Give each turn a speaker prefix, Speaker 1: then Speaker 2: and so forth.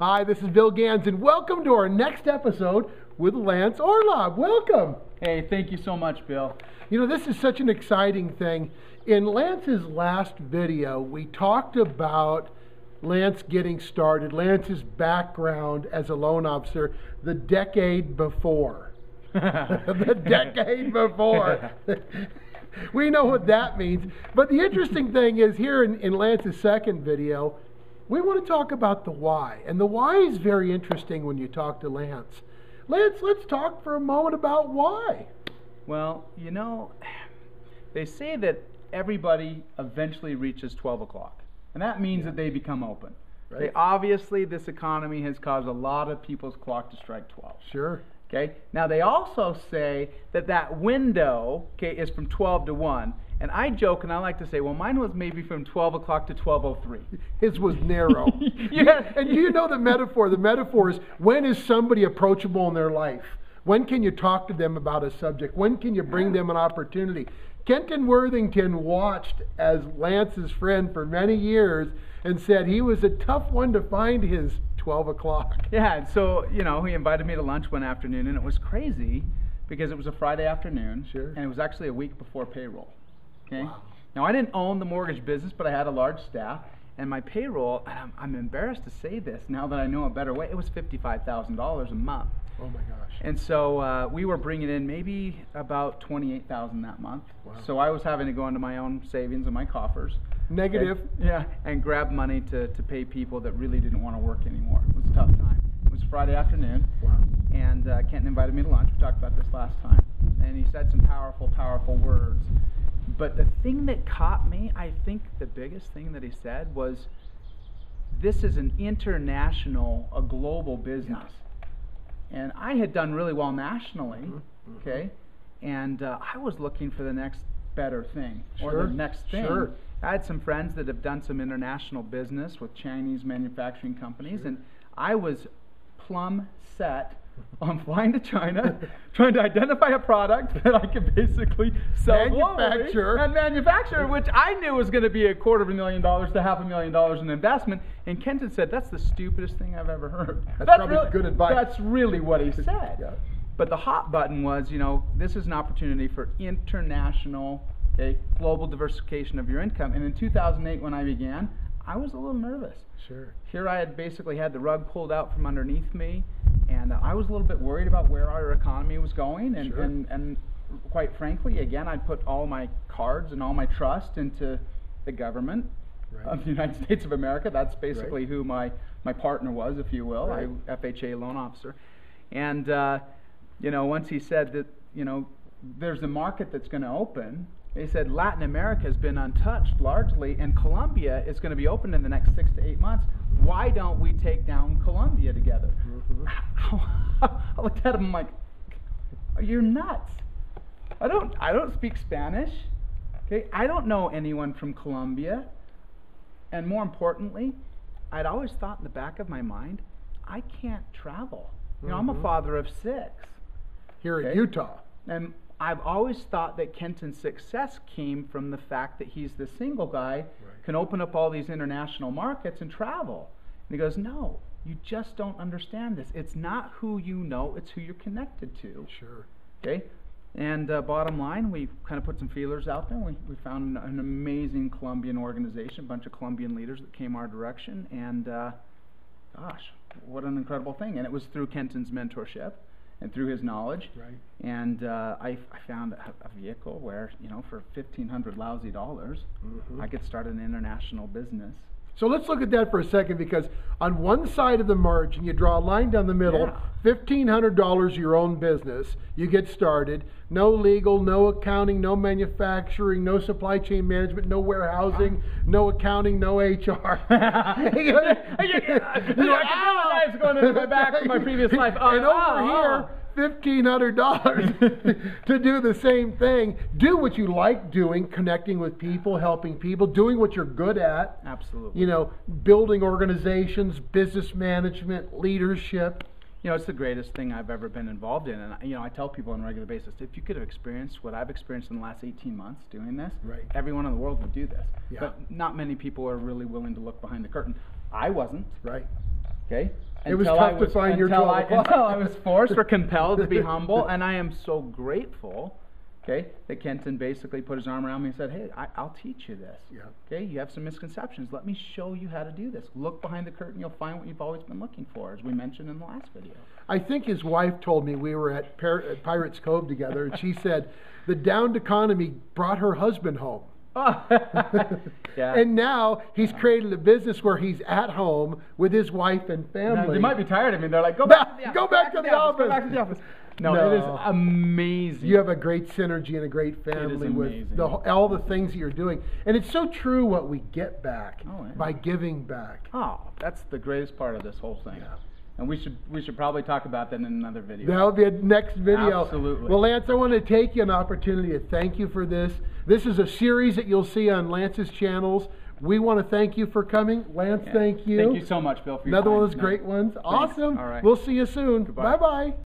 Speaker 1: Hi, this is Bill Gans, and welcome to our next episode with Lance Orlob. Welcome.
Speaker 2: Hey, thank you so much, Bill.
Speaker 1: You know, this is such an exciting thing. In Lance's last video, we talked about Lance getting started, Lance's background as a loan officer the decade before. The decade before. We know what that means. But the interesting thing is here in Lance's second video, we want to talk about the why. And the why is very interesting when you talk to Lance. Lance, let's talk for a moment about why.
Speaker 2: Well, you know, they say that everybody eventually reaches 12 o'clock. And that means that they become open.
Speaker 1: Right.
Speaker 2: Obviously, this economy has caused a lot of people's clock to strike 12.
Speaker 1: Sure.
Speaker 2: Okay. Now, they also say that that window, okay, is from 12 to 1. And I joke and I like to say, well, mine was maybe from 12 o'clock to 12:03.
Speaker 1: His was narrow.
Speaker 2: Yeah.
Speaker 1: And do you know the metaphor? The metaphor is, when is somebody approachable in their life? When can you talk to them about a subject? When can you bring them an opportunity? Kenton Worthington watched as Lance's friend for many years and said he was a tough one to find his 12 o'clock.
Speaker 2: Yeah, and so, you know, he invited me to lunch one afternoon, and it was crazy because it was a Friday afternoon,
Speaker 1: Sure.
Speaker 2: and it was actually a week before payroll. Okay.
Speaker 1: Wow.
Speaker 2: Now, I didn't own the mortgage business, but I had a large staff, and my payroll, and I'm embarrassed to say this now that I know a better way, it was $55,000 a month.
Speaker 1: Oh my gosh.
Speaker 2: And so we were bringing in maybe about $28,000 that month.
Speaker 1: Wow.
Speaker 2: So I was having to go into my own savings and my coffers.
Speaker 1: Negative.
Speaker 2: Yeah, and grab money to pay people that really didn't want to work anymore. It was a tough time. It was Friday afternoon,
Speaker 1: Wow.
Speaker 2: and Kenton invited me to lunch. We talked about this last time. And he said some powerful, powerful words. But the thing that caught me, I think the biggest thing that he said was, this is an international, a global business. And I had done really well nationally, okay? And I was looking for the next better thing, or
Speaker 1: Sure,
Speaker 2: the next thing.
Speaker 1: sure.
Speaker 2: I had some friends that have done some international business with Chinese manufacturing companies,
Speaker 1: Sure.
Speaker 2: and I was plumb set on flying to China, trying to identify a product that I could basically sell
Speaker 1: Manufacture.
Speaker 2: globally and manufacture, which I knew was going to be $250,000 to $500,000 in investment. And Kenton said, that's the stupidest thing I've ever heard.
Speaker 1: That's probably good advice.
Speaker 2: That's really what he said.
Speaker 1: Yeah.
Speaker 2: But the hot button was, you know, this is an opportunity for international, okay, global diversification of your income. And in 2008, when I began, I was a little nervous.
Speaker 1: Sure.
Speaker 2: Here I had basically had the rug pulled out from underneath me, and I was a little bit worried about where our economy was going, and,
Speaker 1: Sure.
Speaker 2: and quite frankly, again, I put all my cards and all my trust into the government
Speaker 1: Right.
Speaker 2: of the United States of America. That's basically
Speaker 1: Right.
Speaker 2: who my partner was, if you will,
Speaker 1: Right.
Speaker 2: FHA loan officer. And, you know, once he said that, you know, there's a market that's going to open, he said Latin America has been untouched largely, and Colombia is going to be open in the next 6 to 8 months. Why don't we take down Colombia together? I looked at him like, you're nuts. I don't speak Spanish. Okay, I don't know anyone from Colombia. And more importantly, I'd always thought in the back of my mind, I can't travel. You know, I'm a father of 6.
Speaker 1: Here in
Speaker 2: Okay.
Speaker 1: Utah.
Speaker 2: And I've always thought that Kenton's success came from the fact that he's the single guy, can open up all these international markets and travel. And he goes, no, you just don't understand this. It's not who you know, it's who you're connected to.
Speaker 1: Sure.
Speaker 2: Okay? And bottom line, we kind of put some feelers out there. We found an amazing Colombian organization, a bunch of Colombian leaders that came our direction. And gosh, what an incredible thing. And it was through Kenton's mentorship and through his knowledge.
Speaker 1: Right.
Speaker 2: And I found a vehicle where, you know, for $1,500 lousy dollars, I could start an international business.
Speaker 1: So let's look at that for a second, because on one side of the margin, you draw a line down the middle,
Speaker 2: Yeah.
Speaker 1: $1,500 your own business, you get started, no legal, no accounting, no manufacturing, no supply chain management, no warehousing, no accounting, no HR.
Speaker 2: I can feel the knives going into my back from my previous life.
Speaker 1: And over here, $1,500 to do the same thing. Do what you like doing, connecting with people, helping people, doing what you're good at.
Speaker 2: Absolutely.
Speaker 1: You know, building organizations, business management, leadership.
Speaker 2: You know, it's the greatest thing I've ever been involved in. And, you know, I tell people on a regular basis, if you could have experienced what I've experienced in the last 18 months doing this,
Speaker 1: Right.
Speaker 2: everyone in the world would do this.
Speaker 1: Yeah.
Speaker 2: But not many people are really willing to look behind the curtain. I wasn't.
Speaker 1: Right.
Speaker 2: Okay.
Speaker 1: It was tough to find your 12 o'clock.
Speaker 2: Until I was forced or compelled to be humble, and I am so grateful, okay, that Kenton basically put his arm around me and said, hey, I'll teach you this.
Speaker 1: Yeah.
Speaker 2: Okay, you have some misconceptions. Let me show you how to do this. Look behind the curtain, you'll find what you've always been looking for, as we mentioned in the last video.
Speaker 1: I think his wife told me we were at Pirates Cove together, and she said the downed economy brought her husband home.
Speaker 2: Oh. Yeah.
Speaker 1: And now he's created a business where he's at home with his wife and family.
Speaker 2: Now, they might be tired of me. They're like, go back to the office.
Speaker 1: Go back to the office.
Speaker 2: Go back to the office. No, it is amazing.
Speaker 1: You have a great synergy and a great family with all the things that you're doing. And it's so true what we get back by giving back.
Speaker 2: Oh, that's the greatest part of this whole thing. Yeah. And we should probably talk about that in another video.
Speaker 1: That'll be a next video.
Speaker 2: Absolutely.
Speaker 1: Well, Lance, I want to take you an opportunity to thank you for this. This is a series that you'll see on Lance's channels. We want to thank you for coming. Lance, thank you.
Speaker 2: Thank you so much, Bill, for your
Speaker 1: Another
Speaker 2: time.
Speaker 1: one of those great ones.
Speaker 2: Thanks.
Speaker 1: Awesome.
Speaker 2: All right.
Speaker 1: We'll see you soon.
Speaker 2: Goodbye.
Speaker 1: Bye-bye.